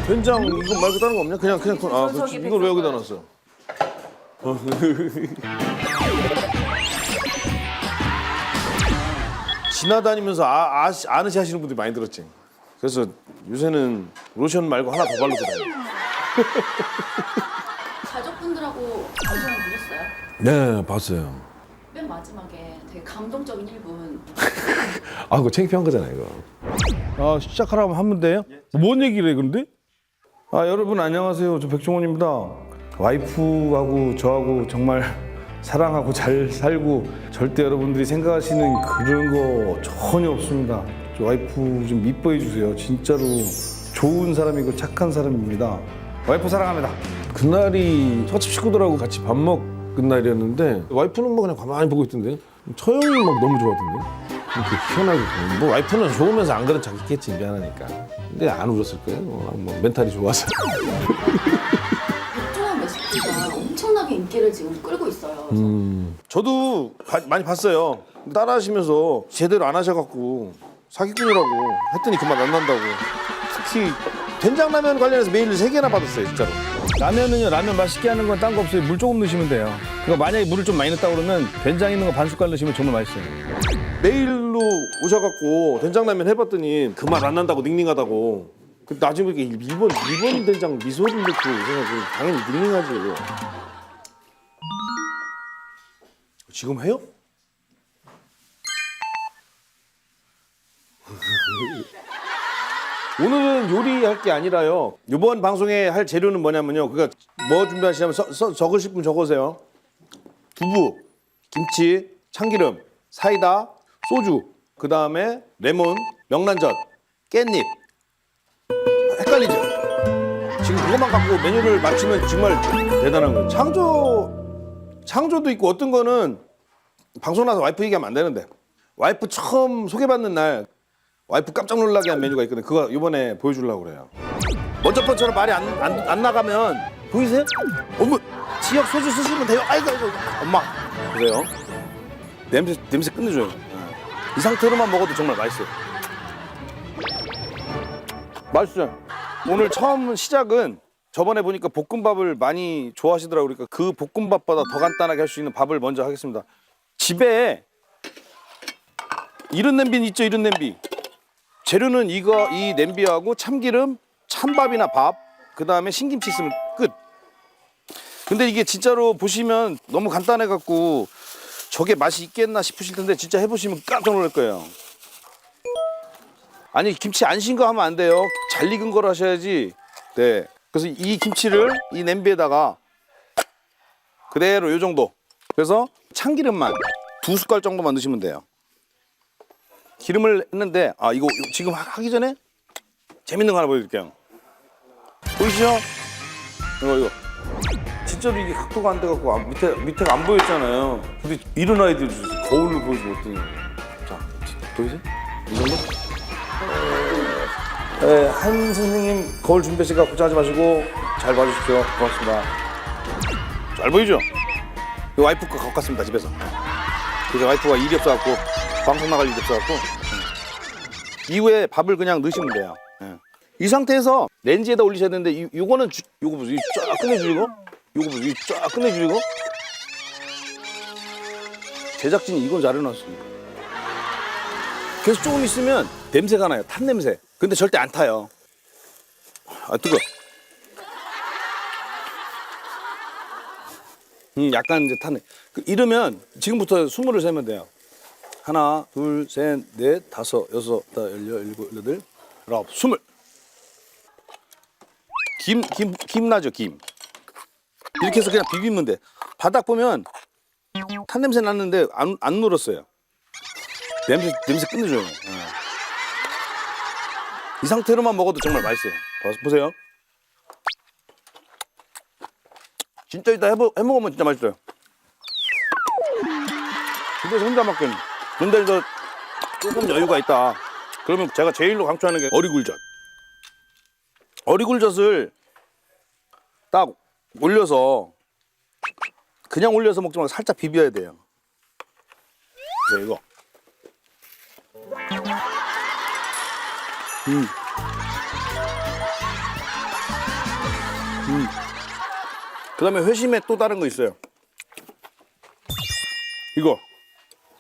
된장 이거 말고 다른 거 없냐? 그냥 저기 이걸 왜 여기다 놨어? 지나다니면서 아느시 하시는 분들이 많이 들었지. 그래서 요새는 로션 말고 하나 더 바르고 다녀. 가족분들하고 방송을 보셨어요? 네, 봤어요. 맨 마지막에 되게 감동적인 1분. 아, 그거 창피한 거잖아요, 이거. 아, 시작하라고 하면 돼요? 뭔 얘기를 해, 그런데? 아, 여러분 안녕하세요. 저 백종원입니다. 와이프하고 저하고 정말 사랑하고 잘 살고 절대 여러분들이 생각하시는 그런 거 전혀 없습니다. 저 와이프 좀 이뻐해 주세요. 진짜로 좋은 사람이고 착한 사람입니다. 와이프 사랑합니다. 그날이 처집 식구들하고 같이 밥 먹은 날이었는데 와이프는 뭐 그냥 가만히 보고 있던데 처형이 막 너무 좋아하던데 이렇게 희한하게 뭐 와이프는 좋으면서 안 그런 척했겠지 미안하니까 근데 안 울었을 거예요. 뭐 멘탈이 좋아서. 백종원 레시피가 엄청나게 인기를 지금 끌고 있어요. 그래서 저도 많이 봤어요. 따라하시면서 제대로 안 하셔갖고 사기꾼이라고 했더니 그만 안 난다고. 특히 된장라면 관련해서 메일을 3개나 받았어요, 진짜로. 라면은요, 라면 맛있게 하는 건 딴 거 없어요. 물 조금 넣으시면 돼요. 그거 만약에 물을 좀 많이 넣었다 그러면 된장 있는 거 반 숟갈 넣으시면 정말 맛있어요. 메일로 오셔갖고 된장라면 해봤더니 그 맛 안 난다고 닝닝하다고. 그 나중에 일본 된장 미소를 넣고 생각해 당연히 닝닝하지. 이거. 지금 해요? 오늘은 요리할 게 아니라요. 이번 방송에 할 재료는 뭐냐면요. 그러니까 뭐 준비하시냐면 적으실 분 적으세요. 두부, 김치, 참기름, 사이다, 소주, 그 다음에 레몬, 명란젓, 깻잎. 헷갈리죠? 지금 그것만 갖고 메뉴를 맞추면 정말 대단한 거예요. 창조도 있고 어떤 거는 방송 나서 와이프 얘기하면 안 되는데 와이프 처음 소개받는 날 와이프 깜짝 놀라게 한 메뉴가 있거든요. 그거 이번에 보여주려고 그래요. 먼저 번처럼 말이 안 나가면 보이세요? 어머, 지역 소주 쓰시면 돼요. 아이고, 엄마. 그래요? 냄새 끝내줘요. 이 상태로만 먹어도 정말 맛있어요. 맛있어요. 오늘 처음 시작은 저번에 보니까 볶음밥을 많이 좋아하시더라고요. 그러니까 그 볶음밥보다 더 간단하게 할 수 있는 밥을 먼저 하겠습니다. 집에 이런 냄비 있죠, 이런 냄비. 재료는 이 냄비하고 참기름, 찬밥이나 밥, 그 다음에 신김치 있으면 끝. 근데 이게 진짜로 보시면 너무 간단해갖고 저게 맛이 있겠나 싶으실 텐데 진짜 해보시면 깜짝 놀랄 거예요. 아니 김치 안 신 거 하면 안 돼요. 잘 익은 걸 하셔야지. 네. 그래서 이 김치를 이 냄비에다가 그대로 요 정도. 그래서 참기름만 2숟갈 정도만 넣으시면 돼요. 기름을 했는데 이거 지금 하기 전에 재밌는 거 하나 보여드릴게요. 보이시죠? 이거 진짜로 이게 각도가 안 돼갖고 밑에가 안 보였잖아요. 근데 이런 아이들 거울로 보여주고 어떠니? 자, 보이세요? 이 정도? 네, 한 선생님 거울 준비하시니까 걱정하지 마시고 잘 봐주십시오. 고맙습니다. 잘 보이죠? 이 와이프 거 갖고 갔습니다, 집에서. 그래서 와이프가 일이 없어갖고 방송 나갈 일이 없어갖고 이후에 밥을 그냥 넣으시면 돼요. 이 상태에서 렌즈에다 올리셔야 되는데 요거는 요거 보세요. 쫙 끝내주고 요거 보세요. 쫙 끝내주고 제작진이 이건 잘 해놨습니다. 그래서 조금 있으면 냄새가 나요. 탄 냄새. 근데 절대 안 타요. 뜨거. 약간 이제 타네. 이러면 지금부터 20을 세면 돼요. 하나, 둘, 셋, 넷, 다섯, 여섯, 일곱, 여덟, 아홉, 20. 김 나죠, 김. 이렇게 해서 그냥 비비면 돼. 바닥 보면 탄 냄새 났는데 안 눌었어요. 냄새 끝내줘요. 이 상태로만 먹어도 정말 맛있어요. 보세요. 진짜 이따 해먹으면 진짜 맛있어요. 집에서 혼자 먹기는. 근데 저 조금 여유가 있다. 그러면 제가 제일로 강추하는 게 어리굴젓. 어리굴젓을 딱 올려서 그냥 올려서 먹지 말고 살짝 비벼야 돼요. 그래서 이거. 그다음에 회심에 또 다른 거 있어요. 이거.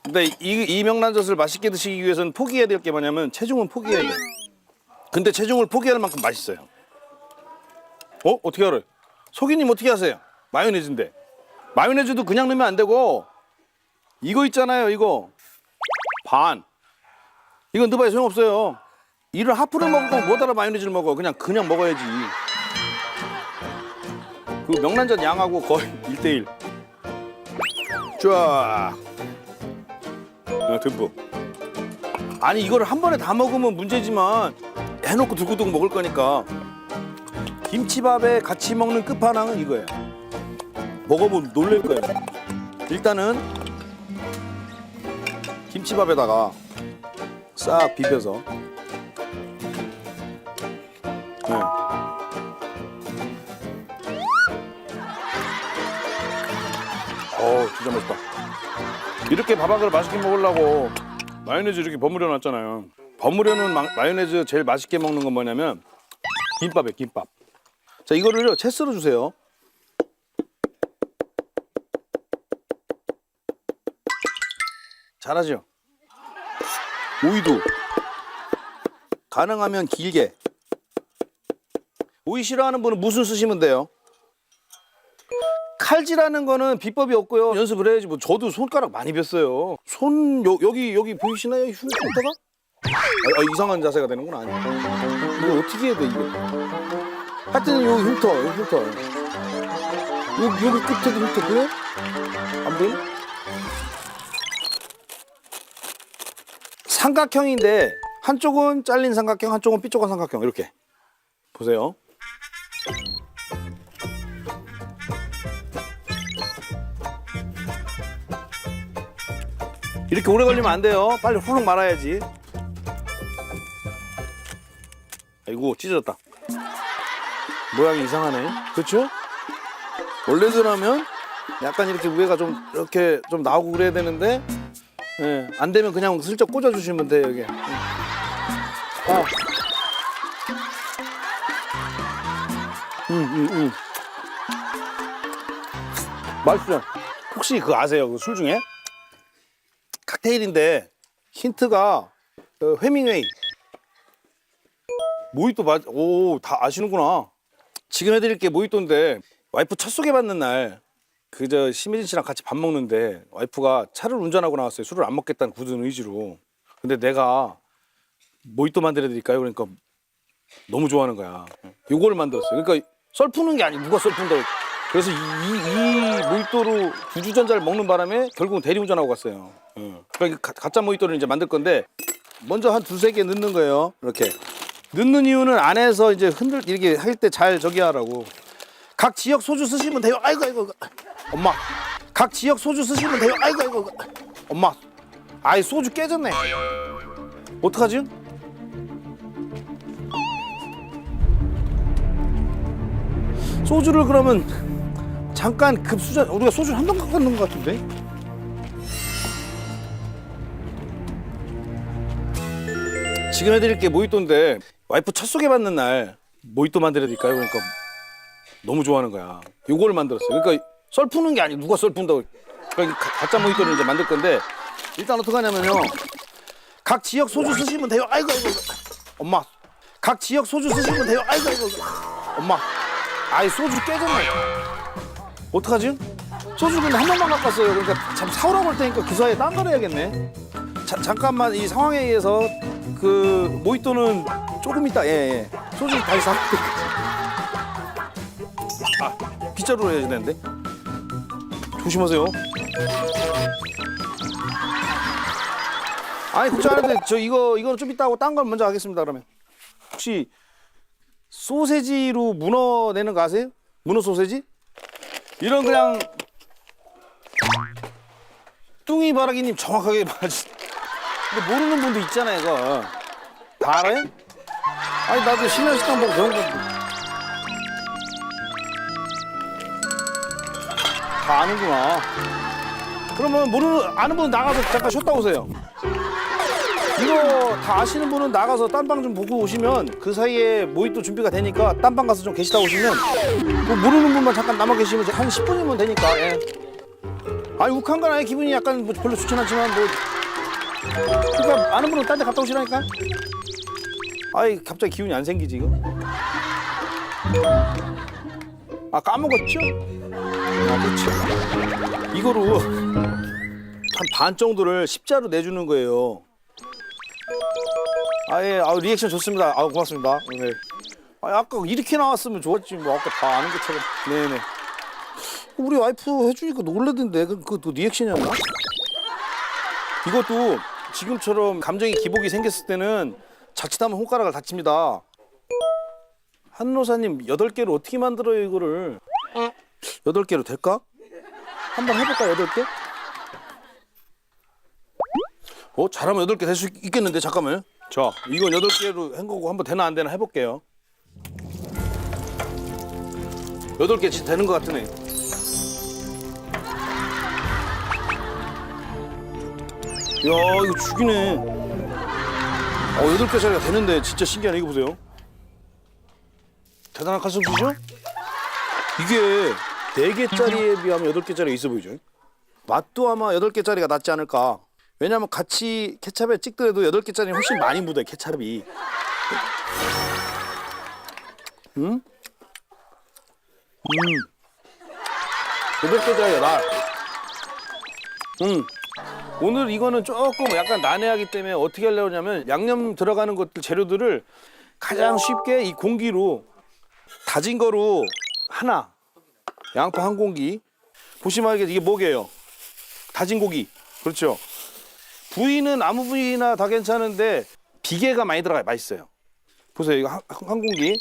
근데 이 명란젓을 맛있게 드시기 위해서는 포기해야 될 게 뭐냐면 체중은 포기해야 돼. 근데 체중을 포기할 만큼 맛있어요. 어떻게 알아요? 소기님 어떻게 하세요? 마요네즈인데. 마요네즈도 그냥 넣으면 안 되고 이거 있잖아요, 이거. 반. 이건 넣어봐야 소용없어요. 이를 하프를 먹고 뭐하러 마요네즈를 먹어. 그냥 먹어야지. 그 명란젓 양하고 거의 1대1. 쫙. 듬뿍. 아니 이거를 한 번에 다 먹으면 문제지만 해놓고 두고두고 먹을 거니까 김치밥에 같이 먹는 끝판왕은 이거예요. 먹어보면 놀랄 거예요. 일단은 김치밥에다가 싹 비벼서 네. 진짜 맛있다. 이렇게 밥학을 맛있게 먹으려고 마요네즈 이렇게 버무려 놨잖아요. 버무려 놓은 마요네즈 제일 맛있게 먹는 건 뭐냐면 김밥이에요, 김밥. 자, 이거를요, 채 썰어 주세요. 잘하죠? 오이도 가능하면 길게. 오이 싫어하는 분은 무순 쓰시면 돼요. 칼질하는 거는 비법이 없고요. 연습을 해야지. 뭐 저도 손가락 많이 뱄어요. 여기 보이시나요? 흉터가? 이상한 자세가 되는구나. 아니. 이거 어떻게 해야 돼 이게? 하여튼 여기 흉터. 여기 끝에도 흉터 그래? 안 보여? 삼각형인데 한쪽은 잘린 삼각형, 한쪽은 삐쪽한 삼각형. 이렇게 보세요. 이렇게 오래 걸리면 안 돼요. 빨리 후룩 말아야지. 아이고 찢어졌다. 모양이 이상하네. 그렇죠? 원래대로라면 약간 이렇게 위에가 좀 이렇게 좀 나오고 그래야 되는데 안 되면 그냥 슬쩍 꽂아주시면 돼요 여기. 맛있어요. 혹시 그거 아세요? 그 술 중에? 칵테일인데 힌트가 회밍웨이. 모히또 다 아시는구나. 지금 해드릴 게 모히또인데 와이프 첫 소개받는 날 그저 심혜진 씨랑 같이 밥 먹는데 와이프가 차를 운전하고 나왔어요. 술을 안 먹겠다는 굳은 의지로. 근데 내가 모히또 만들어드릴까요? 그러니까 너무 좋아하는 거야. 요거를 만들었어요. 그러니까 썰 푸는 게 아니고 누가 썰 푼다고. 그래서 이 모히또로 2주전자를 먹는 바람에 결국은 대리운전하고 갔어요. 그러니까 가짜 모히또를 이제 만들 건데 먼저 한 두세 개 넣는 거예요. 이렇게 넣는 이유는 안에서 이제 이렇게 할 때 잘 저기 하라고. 각 지역 소주 쓰시면 돼요. 아이고 엄마. 각 지역 소주 쓰시면 돼요. 아이고 엄마. 아이 소주 깨졌네. 어떡하지? 소주를 그러면 잠깐 급수전. 우리가 소주를 한 병 갖고 왔는 것 같은데? 지금 해드릴 게 모히또인데 와이프 첫 소개받는 날 모히또 만들어드릴까요? 그러니까 너무 좋아하는 거야. 요거를 만들었어요. 그러니까 썰 푸는 게 아니고 누가 썰 푼다고. 그러니까 가짜 모히또를 이제 만들 건데 일단 어떻게 하냐면요. 각 지역 소주 쓰시면 돼요. 아이고 엄마. 각 지역 소주 쓰시면 돼요. 아이고 엄마. 아이 소주 깨졌네. 어떡하지? 소주 근데 한 병만 갖고 왔어요. 그러니까 참 사오라고 할 테니까 그 사이에 딴 걸 해야겠네. 잠깐만 이 상황에 의해서 그 모히또는 조금 있다. 예. 소주 다시 사. 빗자루로 해야 되는데. 조심하세요. 아니 걱정하는데 저 이거는 좀 이따 하고 딴 걸 먼저 하겠습니다. 그러면 혹시 소세지로 문어 내는 거 아세요? 문어 소세지? 이런 그냥 뚱이 바라기님 정확하게 말하지. 근데 모르는 분도 있잖아요, 이거. 다 알아요? 아니 나도 신현식당 보고 배운 건데. 다 아는구나. 그러면 아는 분 나가서 잠깐 쉬었다 오세요. 이거 다 아시는 분은 나가서 딴방 좀 보고 오시면 그 사이에 모히또 준비가 되니까 딴방 가서 좀 계시다 오시면 뭐 모르는 분만 잠깐 남아 계시면 한 10분이면 되니까. 예. 아니 욱한 건 아니 기분이 약간 뭐 별로 좋진 않지만 뭐 그러니까 아는 분은 딴 데 갔다 오시라니까. 아이 갑자기 기운이 안 생기지 이거. 아 까먹었죠? 아 그렇죠. 이거로 한 반 정도를 십자로 내주는 거예요. 아예 리액션 좋습니다. 고맙습니다. 네. 아까 이렇게 나왔으면 좋았지 뭐 아까 다 아는 것처럼. 네네. 우리 와이프 해주니까 놀라던데 그또 리액션이었나? 이것도 지금처럼 감정이 기복이 생겼을 때는 자칫하면 손가락을 다칩니다. 한노사님 8개로 어떻게 만들어요 이거를? 8개로 될까? 한번 해볼까 8개? 잘하면 8개 될 수 있겠는데 잠깐만요. 자 이건 8개로 한 거고 한번 되나 안 되나 해볼게요. 8개 진짜 되는 것 같으네. 이야 이거 죽이네. 8개짜리가 되는데 진짜 신기하네. 이거 보세요. 대단한 칼솜씨죠? 이게 4개짜리에 비하면 8개짜리가 있어 보이죠? 맛도 아마 8개짜리가 낫지 않을까. 왜냐면 같이 케찹에 찍더라도 8개짜리는 훨씬 많이 묻어요 케찹이. 응? 8개짜리가 나. 오늘 이거는 조금 약간 난해하기 때문에 어떻게 하려고 하냐면 양념 들어가는 것들 재료들을 가장 쉽게 이 공기로 다진 거로 하나, 양파 한 공기. 보시면 이게 뭐게요? 다진 고기. 그렇죠. 부위는 아무 부위나 다 괜찮은데 비계가 많이 들어가야 맛있어요. 보세요. 이거 한 공기.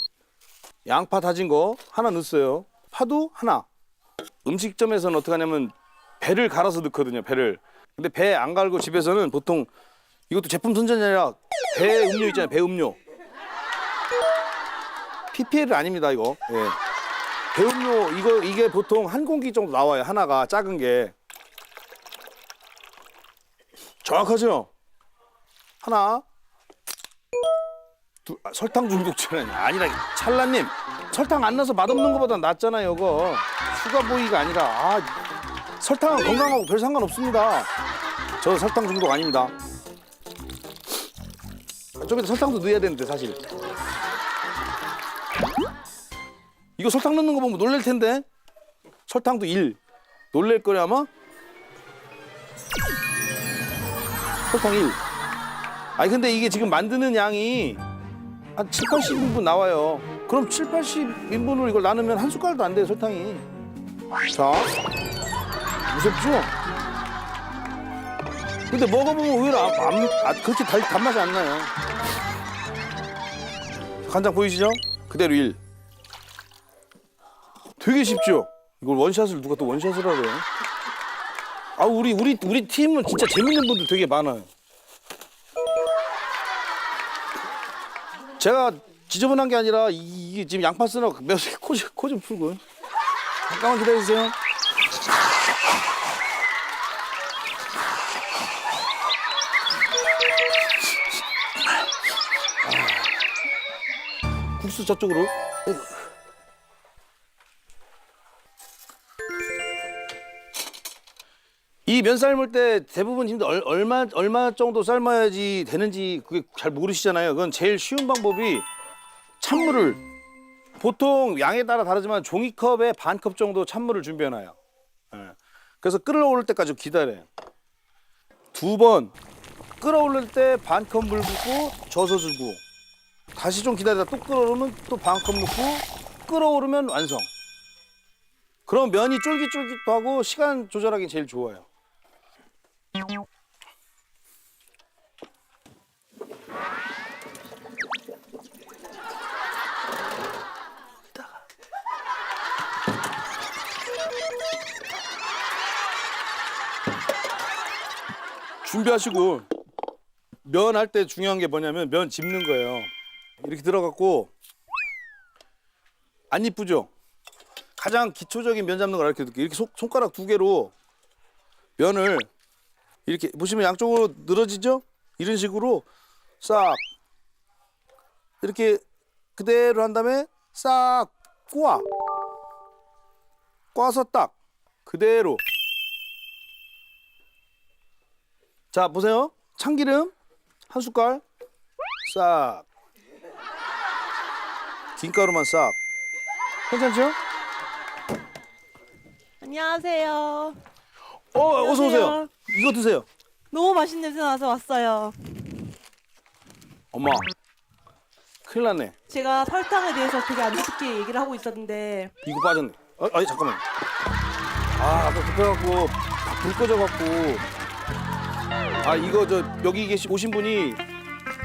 양파 다진 거 하나 넣었어요. 파도 하나. 음식점에서는 어떻게 하냐면 배를 갈아서 넣거든요. 배를. 근데 배 안 갈고 집에서는 보통 이것도 제품 선전이 아니라 배 음료 있잖아요. 배 음료. PPL 아닙니다 이거. 예. 배 음료 이게 보통 한 공기 정도 나와요. 하나가 작은 게. 정확하죠? 하나. 설탕 중독자는 아니라 찰나님 설탕 안 넣어서 맛없는 것보다 낫잖아요 이거. 슈가보이가 아니라 설탕은 건강하고 별 상관없습니다. 저 설탕 중독 아닙니다. 좀 이따 설탕도 넣어야 되는데 사실. 이거 설탕 넣는 거 보면 놀랄 텐데. 설탕도 1. 놀랄 거래 아마? 설탕 1. 아니 근데 이게 지금 만드는 양이 한 7, 80인분 나와요. 그럼 7, 80인분으로 이걸 나누면 한 숟갈도 안 돼요 설탕이. 자, 무섭죠? 근데 먹어보면 의외로 그렇게 단맛이 안 나요. 간장 보이시죠? 그대로 1. 되게 쉽죠? 이걸 원샷을 누가 또 원샷을 하래요? 우리 팀은 진짜 재밌는 분들 되게 많아요. 제가 지저분한 게 아니라 이게 지금 양파 쓰느라고 코 좀 풀고. 잠깐만 기다리세요. 국수 저쪽으로. 이 면 삶을 때 대부분 힘들 얼마 정도 삶아야지 되는지 그게 잘 모르시잖아요. 그건 제일 쉬운 방법이 찬물을 보통 양에 따라 다르지만 종이컵에 반 컵 정도 찬물을 준비해놔요. 그래서 끓어오를 때까지 기다려요. 2번 끓어오를 때 반 컵 물 붓고 젖어주고 다시 좀 기다리다 또 끓어오르면 또 반 컵 넣고 끓어오르면 완성. 그럼 면이 쫄깃쫄깃도 하고 시간 조절하기 제일 좋아요. 준비하시고 면 할 때 중요한 게 뭐냐면 면 집는 거예요. 이렇게 들어갔고 안 이쁘죠? 가장 기초적인 면 잡는 걸 이렇게 손가락 2개로 면을 이렇게 보시면 양쪽으로 늘어지죠? 이런 식으로 싹 이렇게 그대로 한 다음에 싹 꼬아. 꽈서 딱 그대로. 자 보세요. 참기름 한 숟갈 싹. 김가루만 싹. 괜찮죠? 안녕하세요. 어서 오세요. 안녕하세요. 이거 드세요. 너무 맛있는 냄새 나서 왔어요. 엄마 큰일 났네. 제가 설탕에 대해서 되게 안 좋게 얘기를 하고 있었는데 이거 빠졌네. 아니 잠깐만. 아까 급해갖고 불 꺼져갖고. 아 이거 여기 오신 분이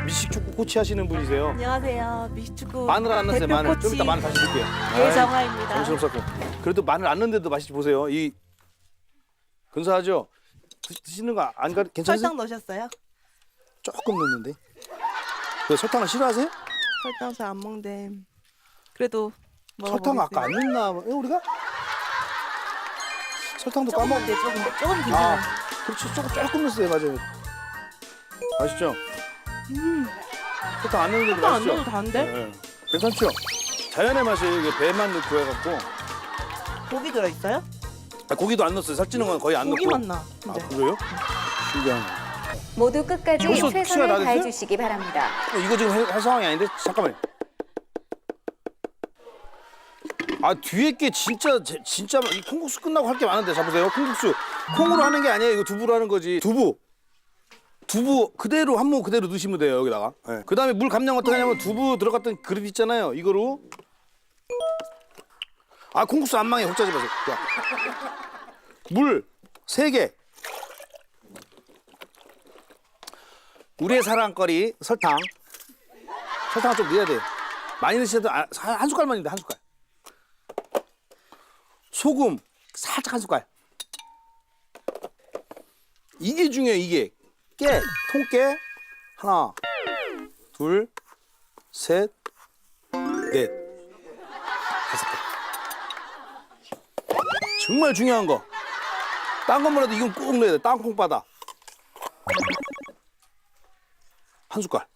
미식축구 코치 하시는 분이세요. 안녕하세요. 미식축구 마늘 안 넣었어요. 대표 마늘. 좀 코치 이따 마늘 다시 넣을게요. 예정화입니다. 정신없었고. 그래도 마늘 안 넣는데도 맛있지 보세요. 이 근사하죠? 드시는 거 안 괜찮으세요? 설탕 넣으셨어요? 조금 넣는데. 왜 설탕을 싫어하세요? 설탕 잘 안 먹는데 그래도 설탕 아까 안 넣나? 우리가? 설탕도 조금 까먹. 돼 조금 괜찮아요. 그렇죠. 조금 넣었어요. 맞아요. 맛있죠? 설탕 안 넣는데도 설탕 안 맛있죠? 넣어도 다른데? 네. 괜찮죠? 자연의 맛이에요. 이게 배만 넣고 해갖고. 고기 들어있어요? 고기도 안 넣었어요. 살찌는 건 거의 안 넣고. 고기 맛나. 아 근데. 그래요? 신기하네. 모두 끝까지 벌써 시간 다 최선을 됐어요? 다해주시기 바랍니다. 이거 지금 할 상황이 아닌데? 잠깐만요. 아 뒤에 게 진짜 이 콩국수 끝나고 할 게 많은데. 자 보세요. 콩국수 콩으로 하는 게 아니에요. 이거 두부로 하는 거지. 두부 그대로 한 모 그대로 넣으시면 돼요. 여기다가. 네. 그다음에 물 감량 어떻게 하냐면 두부 들어갔던 그릇 있잖아요. 이거로. 아 콩국수 안 망해. 혹자지 마세요. 물 3개. 우리의 사랑거리 설탕. 설탕을 좀 넣어야 돼요. 많이 넣으셔도 한 숟갈만 넣는데 한 숟갈. 소금 살짝 한 숟갈. 이게 중요해요. 이게 깨, 통깨 하나, 둘, 셋, 넷, 5개. 정말 중요한 거. 딴 것만 해도 이건 꼭 넣어야 돼. 땅콩바다. 한 숟갈.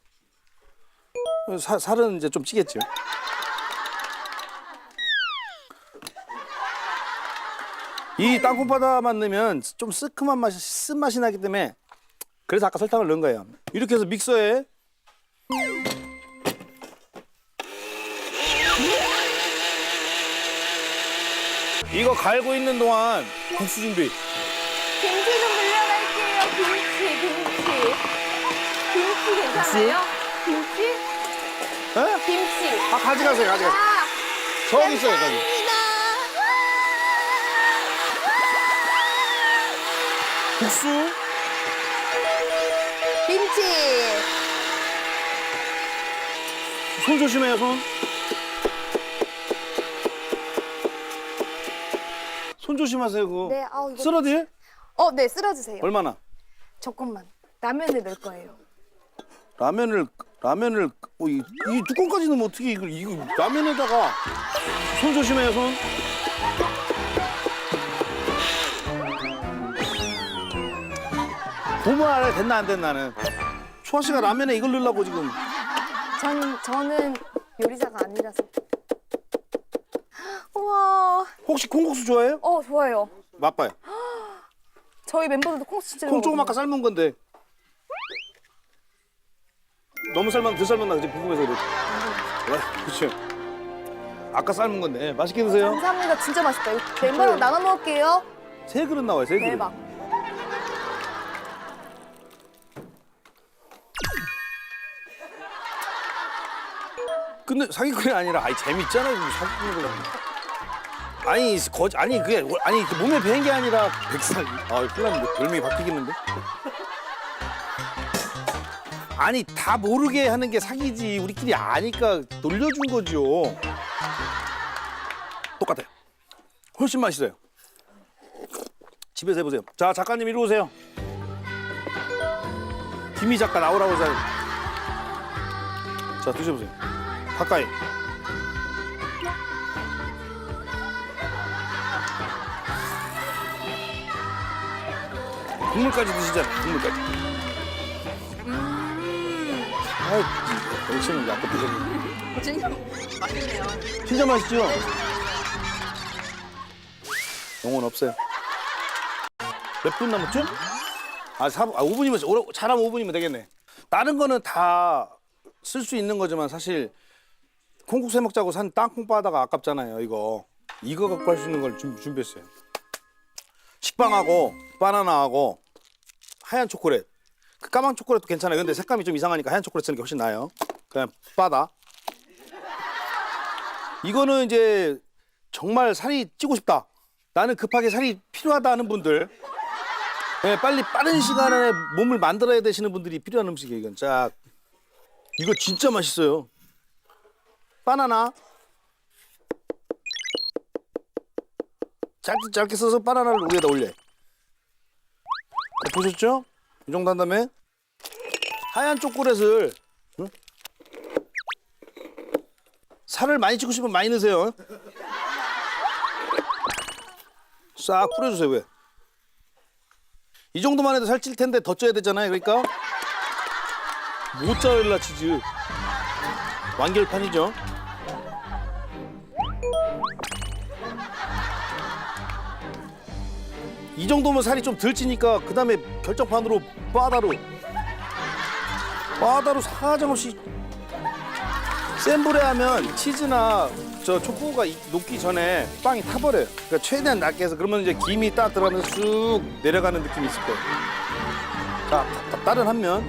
살은 이제 좀 찌겠죠. 이 땅콩바다만 넣으면 좀 쓰큼한 맛이 쓴맛이 나기 때문에 그래서 아까 설탕을 넣은 거예요. 이렇게 해서 믹서에 이거 갈고 있는 동안 국수 준비. 김치 좀 물려갈게요. 김치. 김치 괜찮아요? 김치? 에? 김치. 아 가져가세요. 저기 있어요. 저기. 국수 김치. 손 조심해요. 손 조심하세요. 그거 네, 아우 이거. 쓰러지? 네, 쓸어주세요. 얼마나? 조금만. 라면을 넣을 거예요. 라면을 이 뚜껑까지 넣으면 어떻게 이거 라면에다가 손 조심해요. 손. 보면 알아야 됐나 안 됐나는. 초아 씨가 라면에 이걸 넣으려고 지금. 저는 요리사가 아니라서. 우와. 혹시 콩국수 좋아해요? 좋아요. 맛봐요. 저희 멤버들도 콩 진짜 콩 조금 좋아하거든요. 아까 삶은 건데. 너무 덜 삶았나 지금 궁금해서 그래. 그렇죠. 아까 삶은 건데 맛있게 드세요. 감사합니다. 진짜 맛있다. 이거 멤버랑 나눠 먹을게요. 3그릇 나와요. 3그릇. 대박. 근데 사기꾼이 아니라 재밌잖아요. 사기꾼으로. 아니 그게 그 몸에 배인 게 아니라 백사기. 큰일 났는데 별명이 바뀌겠는데? 아니 다 모르게 하는 게 사기지. 우리끼리 아니까 놀려준 거죠. 똑같아요. 훨씬 맛있어요. 집에서 해보세요. 자 작가님 이리 오세요. 김희 작가 나오라고 해서. 자 드셔보세요. 가까이. 국물까지 드시잖아요. 국물까지. 아, 열심히 약간 드셔보세요. 진짜 맛있죠? 영혼 없어요. 몇 분 남았죠? 5분이면, 잘하면 5분이면 되겠네. 다른 거는 다 쓸 수 있는 거지만 사실 콩국수 해 먹자고 산 땅콩 바다가 아깝잖아요, 이거. 이거 갖고 할 수 있는 걸 준비했어요. 식빵하고 바나나하고 하얀 초콜릿. 그 까만 초콜릿도 괜찮아요. 근데 색감이 좀 이상하니까 하얀 초콜릿 쓰는 게 훨씬 나아요. 그냥 바다. 이거는 이제 정말 살이 찌고 싶다. 나는 급하게 살이 필요하다 하는 분들. 네, 빨리 빠른 시간에 몸을 만들어야 되시는 분들이 필요한 음식이에요. 이건 자, 이거 진짜 맛있어요. 바나나. 짧게 써서 바나나를 위에다 올려. 보셨죠? 이 정도 한 다음에 하얀 초콜릿을 살을 많이 찌고 싶으면 많이 넣으세요. 싹 뿌려주세요. 왜? 이 정도만 해도 살찔 텐데 더 쪄야 되잖아요. 그러니까 모짜렐라 치즈 완결판이죠. 이 정도면 살이 좀 덜 찌니까 그 다음에 결정판으로 바다로 사정없이 센 불에 하면 치즈나 저 초코가 녹기 전에 빵이 타버려요. 그러니까 최대한 낮게 해서 그러면 이제 김이 딱 들어가면서 쑥 내려가는 느낌이 있을 거예요. 자, 다른 한 면.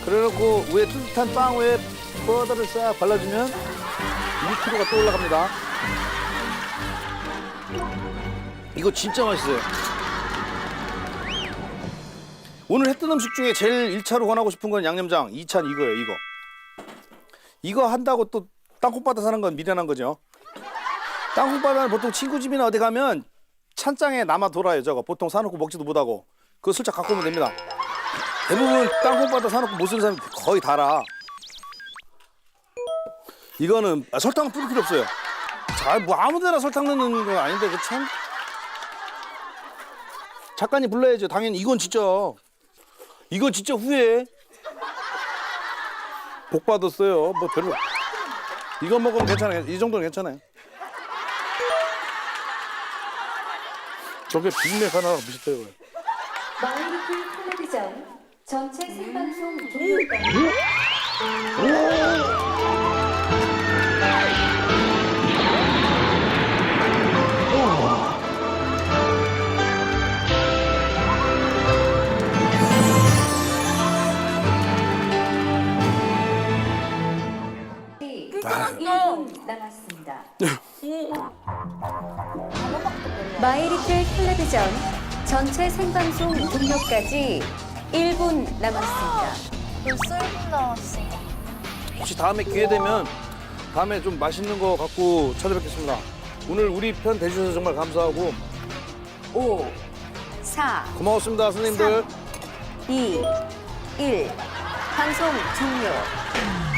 그래놓고 위에 뜨뜻한 빵 위에 버터를 싹 발라주면 1kg가 또 올라갑니다. 이거 진짜 맛있어요. 오늘 했던 음식 중에 제일 1차로 권하고 싶은 건 양념장, 2차는 이거예요, 이거. 이거 한다고 또 땅콩바다 사는 건 미련한 거죠. 땅콩바다는 보통 친구 집이나 어디 가면 찬장에 남아 돌아요, 저거. 보통 사놓고 먹지도 못하고. 그거 슬쩍 갖고 오면 됩니다. 대부분 땅콩바다 사놓고 못 쓰는 사람이 거의 다라. 이거는 설탕 뿌릴 필요 없어요. 자, 뭐 아무데나 설탕 넣는 거 아닌데 그 참. 작가님 불러야죠. 당연히 이건 진짜 후회. 복 받았어요. 뭐 별로. 이거 먹으면 괜찮아요. 이 정도는 괜찮아요. 저게 빅맥 하나랑 비슷해요. 마이리클 텔레비전 전체 생방송 종료까지 남았습니다. 마이리클 텔레비전 전체 생방송 종료까지 1분 남았습니다. 벌써 1분 남았어. 혹시 다음에 기회 되면 다음에 좀 맛있는 거 갖고 찾아뵙겠습니다. 오늘 우리 편 대주셔서 정말 감사하고 5, 4, 고마웠습니다, 선생님들. 2, 1. 방송 종료.